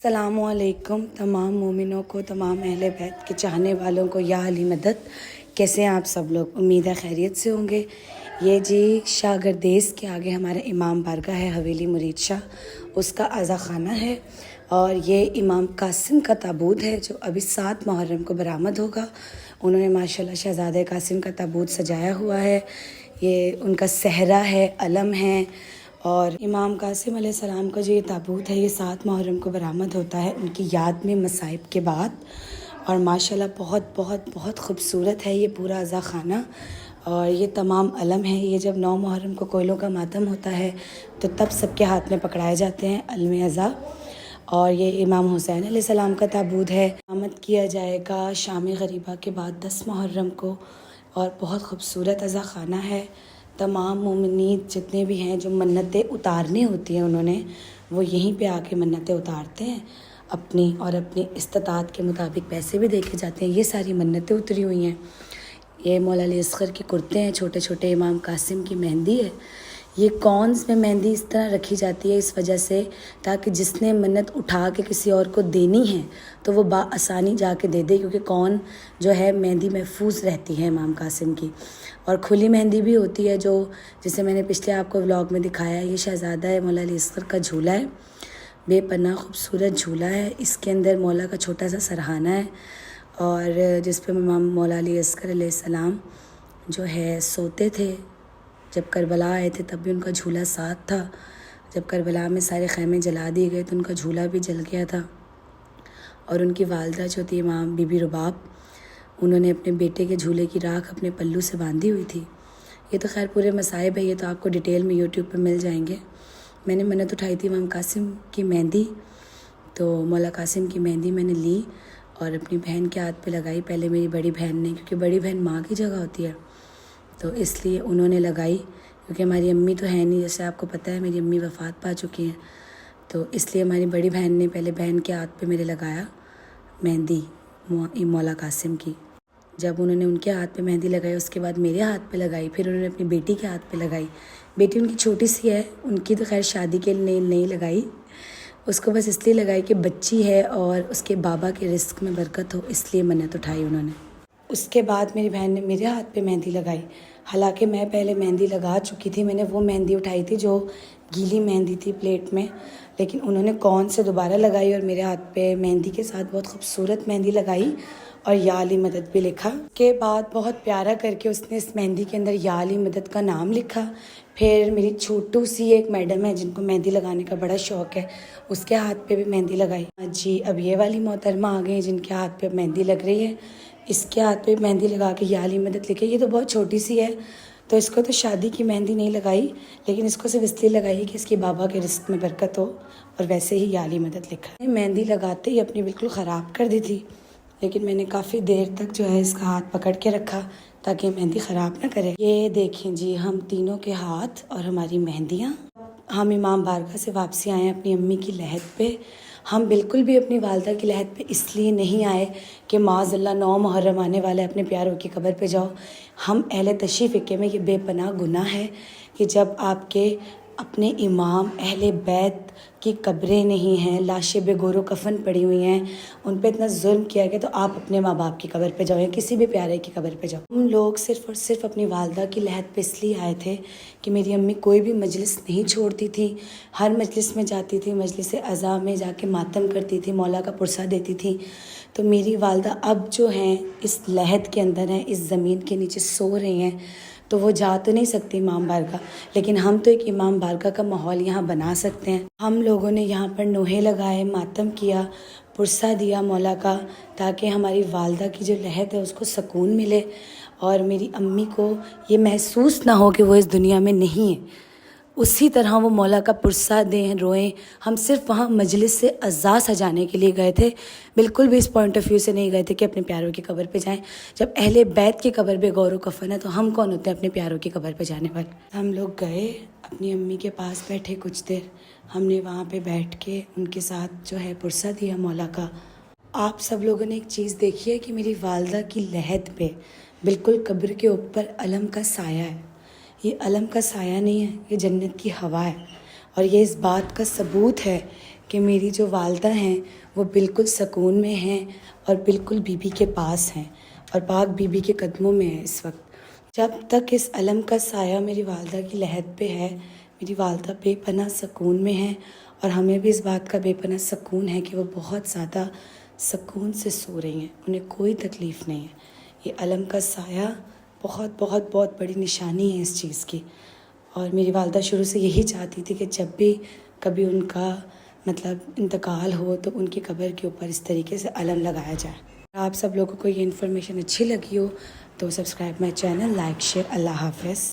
السلام علیکم تمام مومنوں کو، تمام اہل بیت کے چاہنے والوں کو، یا علی مدد۔ کیسے ہیں آپ سب لوگ؟ امید ہے خیریت سے ہوں گے۔ یہ جی شاہ گردیز کے آگے ہمارا امام بارگاہ ہے، حویلی مرید شاہ، اس کا عزا خانہ ہے، اور یہ امام قاسم کا تابوت ہے جو ابھی 7 محرم کو برآمد ہوگا۔ انہوں نے ماشاءاللہ شہزادہ قاسم کا تابوت سجایا ہوا ہے، یہ ان کا صحرا ہے، علم ہے۔ اور امام قاسم علیہ السلام کا جو یہ تابوت ہے، یہ 7 محرم کو برآمد ہوتا ہے ان کی یاد میں مصائب کے بعد، اور ماشاءاللہ بہت بہت بہت خوبصورت ہے یہ پورا عزا خانہ۔ اور یہ تمام علم ہیں، یہ جب 9 محرم کو کوئلوں کا ماتم ہوتا ہے تو تب سب کے ہاتھ میں پکڑائے جاتے ہیں علم عزا۔ اور یہ امام حسین علیہ السلام کا تابوت ہے، برآمد کیا جائے گا شام غریبہ کے بعد 10 محرم کو، اور بہت خوبصورت عزا خانہ ہے۔ تمام مومنین جتنے بھی ہیں جو منتیں اتارنی ہوتی ہیں انہوں نے، وہ یہیں پہ آ کے منتیں اتارتے ہیں اپنی، اور اپنی استطاعت کے مطابق پیسے بھی دیکھے جاتے ہیں۔ یہ ساری منتیں اتری ہوئی ہیں۔ یہ مولا علی اصغر کے کرتے ہیں، چھوٹے چھوٹے امام قاسم کی مہندی ہے۔ یہ کونز میں مہندی اس طرح رکھی جاتی ہے اس وجہ سے تاکہ جس نے منت اٹھا کے کسی اور کو دینی ہے تو وہ بآسانی جا کے دے دے، کیونکہ کون جو ہے مہندی محفوظ رہتی ہے امام قاسم کی۔ اور کھلی مہندی بھی ہوتی ہے، جو جسے میں نے پچھلے آپ کو ولاگ میں دکھایا ہے۔ یہ شہزادہ ہے مولا علی اصغر کا جھولا ہے، بے پناہ خوبصورت جھولا ہے۔ اس کے اندر مولا کا چھوٹا سا سرہانہ ہے، اور جس پہ امام مولا علی اصغر علیہ السلام جو ہے سوتے تھے۔ جب کربلا آئے تھے تب بھی ان کا جھولا ساتھ تھا۔ جب کربلا میں سارے خیمے جلا دیے گئے تو ان کا جھولا بھی جل گیا تھا۔ اور ان کی والدہ جو تھی امام بی بی رباب، انہوں نے اپنے بیٹے کے جھولے کی راکھ اپنے پلو سے باندھی ہوئی تھی۔ یہ تو خیر پورے مصائب ہے، یہ تو آپ کو ڈیٹیل میں یوٹیوب پہ مل جائیں گے۔ میں نے منت اٹھائی تھی امام قاسم کی مہندی، تو مولا قاسم کی مہندی میں نے لی اور اپنی بہن کے ہاتھ پہ لگائی۔ پہلے میری بڑی بہن نے، کیونکہ بڑی بہن ماں کی جگہ ہوتی ہے، تو اس لیے انہوں نے لگائی، کیونکہ ہماری امی تو ہے نہیں، جیسے آپ کو پتہ ہے میری امی وفات پا چکی ہیں، تو اس لیے ہماری بڑی بہن نے پہلے بہن کے ہاتھ پہ میرے لگایا مہندی مولا قاسم کی۔ جب انہوں نے ان کے ہاتھ پہ مہندی لگائی، اس کے بعد میرے ہاتھ پہ لگائی، پھر انہوں نے اپنی بیٹی کے ہاتھ پہ لگائی۔ بیٹی ان کی چھوٹی سی ہے، ان کی تو خیر شادی کے لیے نہیں لگائی، اس کو بس اس لیے لگائی کہ بچی ہے اور اس کے بابا کے رزق میں برکت ہو، اس لیے منت اٹھائی انہوں نے۔ اس کے بعد میری بہن نے میرے ہاتھ پہ مہندی لگائی، حالانکہ میں پہلے مہندی لگا چکی تھی، میں نے وہ مہندی اٹھائی تھی جو گیلی مہندی تھی پلیٹ میں، لیکن انہوں نے کون سے دوبارہ لگائی اور میرے ہاتھ پہ مہندی کے ساتھ بہت خوبصورت مہندی لگائی اور یا علی مدد بھی لکھا۔ کے بعد بہت پیارا کر کے اس نے اس مہندی کے اندر یا علی مدد کا نام لکھا۔ پھر میری چھوٹو سی ایک میڈم ہے جن کو مہندی لگانے کا بڑا شوق ہے، اس کے ہاتھ پہ بھی مہندی لگائی۔ جی اب یہ والی محترمہ آ گئی ہیں جن کے ہاتھ پہ مہندی لگ رہی ہے، اس کے ہاتھ پہ مہندی لگا کے یا علی مدد لکھے۔ یہ تو بہت چھوٹی سی ہے، تو اس کو تو شادی کی مہندی نہیں لگائی، لیکن اس کو صرف اس لیے لگائی کہ اس کے بابا کے رزق میں برکت ہو، اور ویسے ہی یا علی مدد لکھا ہے۔ مہندی لگاتے ہی اپنی بالکل خراب کر دی تھی، لیکن میں نے کافی دیر تک جو ہے اس کا ہاتھ پکڑ کے رکھا تاکہ مہندی خراب نہ کرے۔ یہ دیکھیں جی ہم تینوں کے ہاتھ اور ہماری مہندیاں۔ ہم امام بارگاہ سے واپسی آئے ہیں اپنی امی کی لحد پہ۔ ہم بالکل بھی اپنی والدہ کی لحد پہ اس لیے نہیں آئے کہ معاذ اللہ 9 محرم آنے والے اپنے پیاروں کی قبر پہ جاؤ۔ ہم اہل تشریف فقہ میں یہ بے پناہ گناہ ہے کہ جب آپ کے اپنے امام اہل بیت کی قبریں نہیں ہیں، لاشیں بے گور و کفن پڑی ہوئی ہیں، ان پہ اتنا ظلم کیا گیا، تو آپ اپنے ماں باپ کی قبر پہ جاؤ یا کسی بھی پیارے کی قبر پہ جاؤ۔ ہم لوگ صرف اور صرف اپنی والدہ کی لحد پہ اس لیے آئے تھے کہ میری امی کوئی بھی مجلس نہیں چھوڑتی تھی، ہر مجلس میں جاتی تھی، مجلس عزا میں جا کے ماتم کرتی تھی، مولا کا پرسہ دیتی تھی۔ تو میری والدہ اب جو ہیں اس لحد کے اندر ہیں، اس زمین کے نیچے سو رہی ہیں، تو وہ جا تو نہیں سکتی امام بارگاہ، لیکن ہم تو ایک امام بارگاہ کا ماحول یہاں بنا سکتے ہیں۔ ہم لوگوں نے یہاں پر نوحے لگائے، ماتم کیا، پرسہ دیا مولا کا، تاکہ ہماری والدہ کی جو لحد ہے اس کو سکون ملے، اور میری امی کو یہ محسوس نہ ہو کہ وہ اس دنیا میں نہیں ہے، اسی طرح وہ مولا کا پرسہ دیں، روئیں۔ ہم صرف وہاں مجلس سے عزا سجانے کے لیے گئے تھے، بالکل بھی اس پوائنٹ آف ویو سے نہیں گئے تھے کہ اپنے پیاروں کی قبر پہ جائیں۔ جب اہل بیت کی قبر پہ غور و کفن ہے تو ہم کون ہوتے ہیں اپنے پیاروں کی قبر پہ جانے والے؟ ہم لوگ گئے اپنی امی کے پاس، بیٹھے کچھ دیر، ہم نے وہاں پہ بیٹھ کے ان کے ساتھ جو ہے پرسہ دیا مولا کا۔ آپ سب لوگوں نے ایک چیز دیکھی ہے کہ میری والدہ کی لحد پہ بالکل قبر کے اوپر علم کا سایہ ہے۔ یہ علم کا سایہ نہیں ہے، یہ جنت کی ہوا ہے، اور یہ اس بات کا ثبوت ہے کہ میری جو والدہ ہیں وہ بالکل سکون میں ہیں اور بالکل بی بی کے پاس ہیں اور پاک بی بی کے قدموں میں ہیں اس وقت۔ جب تک اس علم کا سایہ میری والدہ کی لحد پہ ہے، میری والدہ بے پناہ سکون میں ہیں، اور ہمیں بھی اس بات کا بے پناہ سکون ہے کہ وہ بہت زیادہ سکون سے سو رہی ہیں، انہیں کوئی تکلیف نہیں ہے۔ یہ علم کا سایہ بہت بہت بہت بڑی نشانی ہے اس چیز کی، اور میری والدہ شروع سے یہی چاہتی تھی کہ جب بھی کبھی ان کا انتقال ہو تو ان کی قبر کے اوپر اس طریقے سے علم لگایا جائے۔ آپ سب لوگوں کو یہ انفارمیشن اچھی لگی ہو تو subscribe my channel, like, share. اللہ حافظ۔